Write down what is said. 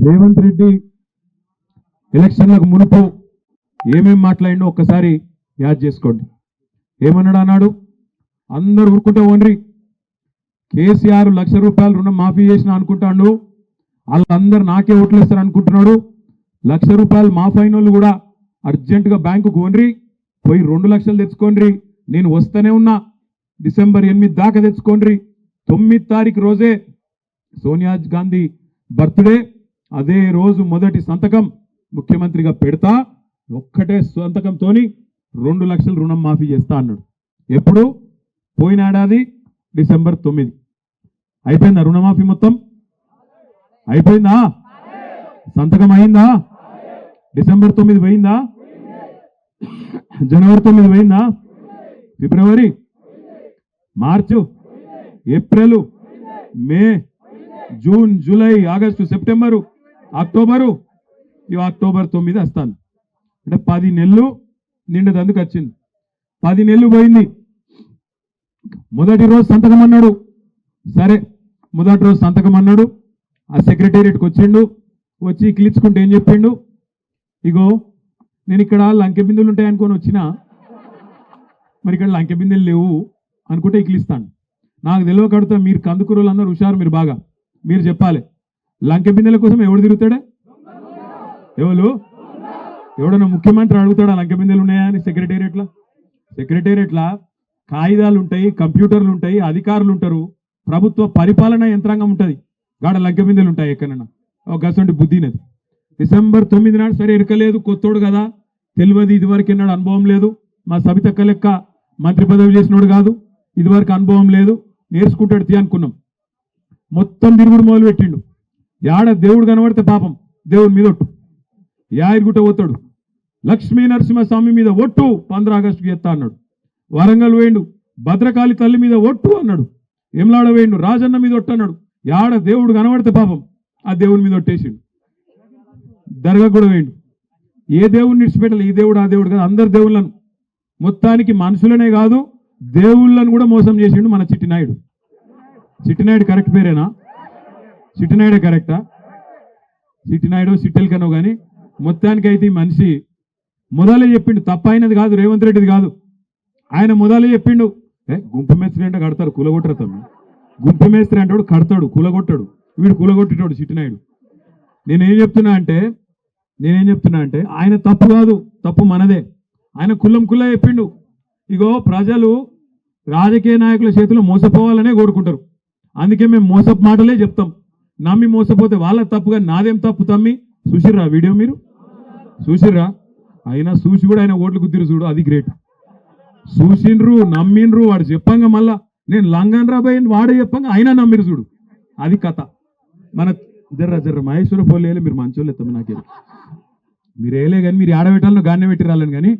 రేవంత్ రెడ్డి ఎలక్షన్లకు మునుపు ఏమేం మాట్లాడిండో ఒక్కసారి యాద్ చేసుకోండి. ఏమన్నాడు అన్నాడు, అందరు ఊరుకుంటా ఓన్రి కేసీఆర్ ₹1,00,000 రుణం మాఫీ చేసిన అనుకుంటాడు, వాళ్ళందరూ నాకే ఓట్లు ఇస్తారు అనుకుంటున్నాడు. ₹1,00,000 మాఫీ అయిన వాళ్ళు కూడా అర్జెంటుగా బ్యాంకుకు ఓన్రి పోయి 2 లక్షలు తెచ్చుకోండి, నేను వస్తూనే ఉన్నా, డిసెంబర్ 8 దాకా తెచ్చుకోండి. 9 తారీఖు రోజే సోనియా గాంధీ బర్త్డే, అదే రోజు మొదటి సంతకం ముఖ్యమంత్రిగా పెడతా, ఒక్కటే సంతకంతో 2 లక్షలు రుణం మాఫీ చేస్తా అన్నాడు. ఎప్పుడు? పోయిన ఏడాది డిసెంబర్ 9. అయిపోయిందా రుణమాఫీ? మొత్తం అయిపోయిందా? సంతకం అయిందా? డిసెంబర్ 9 పోయిందా? జనవరి 9 పోయిందా? ఫిబ్రవరి, March, April, May, June, July, August, September, October, ఇవి అక్టోబర్ 9 వస్తాను. అంటే 10 నెలలు నిండదందుకు వచ్చింది. 10 నెలలు పోయింది. మొదటి రోజు సంతకం అన్నాడు. సరే, మొదటి రోజు సంతకం అన్నాడు. ఆ సెక్రటేరియట్కి వచ్చిండు. వచ్చి క్లిచ్చుకుంటే ఏం చెప్పిండు, ఇగో నేను ఇక్కడ లంకె బిందెలు ఉంటాయి అనుకొని వచ్చినా, మరి ఇక్కడ లంకె బిందెలు లేవు అనుకుంటే ఇక్లిస్తాను. నాకు తెలియక అడుగుతా, మీరు కందుకూరులు అందరూ హుషారు, మీరు బాగా మీరు చెప్పాలి, లంకె బిందెల కోసం ఎవడు తిరుగుతాడే? ఎవడన్నా ముఖ్యమంత్రి అడుగుతాడా లంకె బిందెలు ఉన్నాయా అని? సెక్రటేరియట్లా కాగితాలు ఉంటాయి, కంప్యూటర్లు ఉంటాయి, అధికారులు ఉంటారు, ప్రభుత్వ పరిపాలన యంత్రాంగం ఉంటుంది. గాడ లంకె బిందెలు ఉంటాయి ఎక్కడన్నా? ఒక గసంటి బుద్ధినది. డిసెంబర్ 9 నాడు సరే ఎరకలేదు, కొత్తోడు కదా, తెలియదు, ఇదివరకు ఎన్నాడు అనుభవం లేదు, మా సబితక్క లెక్క మంత్రి పదవి చేసినోడు కాదు, ఇదివరకు అనుభవం లేదు, నేర్చుకుంటాడు తీ అనుకున్నాం. మొత్తం తిరుగుడు మొదలు పెట్టిండు. యాడ దేవుడు కనబడితే పాపం దేవుడి మీద ఒట్టు, యాయిరుగుట్ట పోతాడు, లక్ష్మీ నరసింహస్వామి మీద ఒట్టు 15 ఆగస్టుకి ఎత్తా అన్నాడు. వరంగల్ వేయండు, భద్రకాళి తల్లి మీద ఒట్టు అన్నాడు. ఎమ్లాడ వేయండు, రాజన్న మీద ఒట్టు అన్నాడు. యాడ దేవుడు కనబడితే పాపం ఆ దేవుడి మీద ఒట్టేసిండు. దర్గా కూడా వేయండు. ఏ దేవుడిని విడిచిపెట్టాలి, ఈ దేవుడు ఆ దేవుడు కదా, అందరు దేవుళ్ళను, మొత్తానికి మనుషులనే కాదు దేవుళ్ళను కూడా మోసం చేసిండు మన చిట్టినాయుడు. చిట్టినాయుడు కరెక్ట్ పేరేనా? చిట్టినాయుడే కరెక్టా? చిట్టినాయుడు సిట్టెలకనో కానీ మొత్తానికైతే ఈ మనిషి మొదలే చెప్పిండు, తప్పైనది కాదు, రేవంత్ రెడ్డిది కాదు. ఆయన మొదలే చెప్పిండు, గుంపు మేస్త్రి అంటే కడతారు, కూలగొట్టరు తమ్మి. గుంపు మేస్త్రి అంటాడు, కడతాడు, కూలగొట్టాడు. వీడు కూలగొట్టేటాడు చిట్టినాయుడు. నేనేం చెప్తున్నా అంటే ఆయన తప్పు కాదు, తప్పు మనదే. ఆయన కుల్లా చెప్పిండు, ఇగో ప్రజలు రాజకీయ నాయకుల చేతిలో మోసపోవాలనే కోరుకుంటారు, అందుకే మేము మోసపు మాటలే చెప్తాం. నమ్మి మోసపోతే వాళ్ళ తప్పుగా నాదేం తప్పు తమ్మి? చూసిర్రా వీడియో? మీరు చూసిర్రా? అయినా చూసి కూడా ఆయన ఓట్లు కుదిరి చూడు, అది గ్రేట్. చూసిండ్రు, నమ్మిండ్రు, వాడు చెప్పంగా మళ్ళా నేను లంగన్ రాబోయే వాడే చెప్పంగా అయినా నమ్మిరు చూడు, అది కథ. మన జర్ర మహేశ్వర పోలేలే, మీరు మంచోళ్ళు ఎత్తాము, నాకే మీరు వేయలే కానీ మీరు ఆడబెట్టాలను గానే పెట్టి రాలని కానీ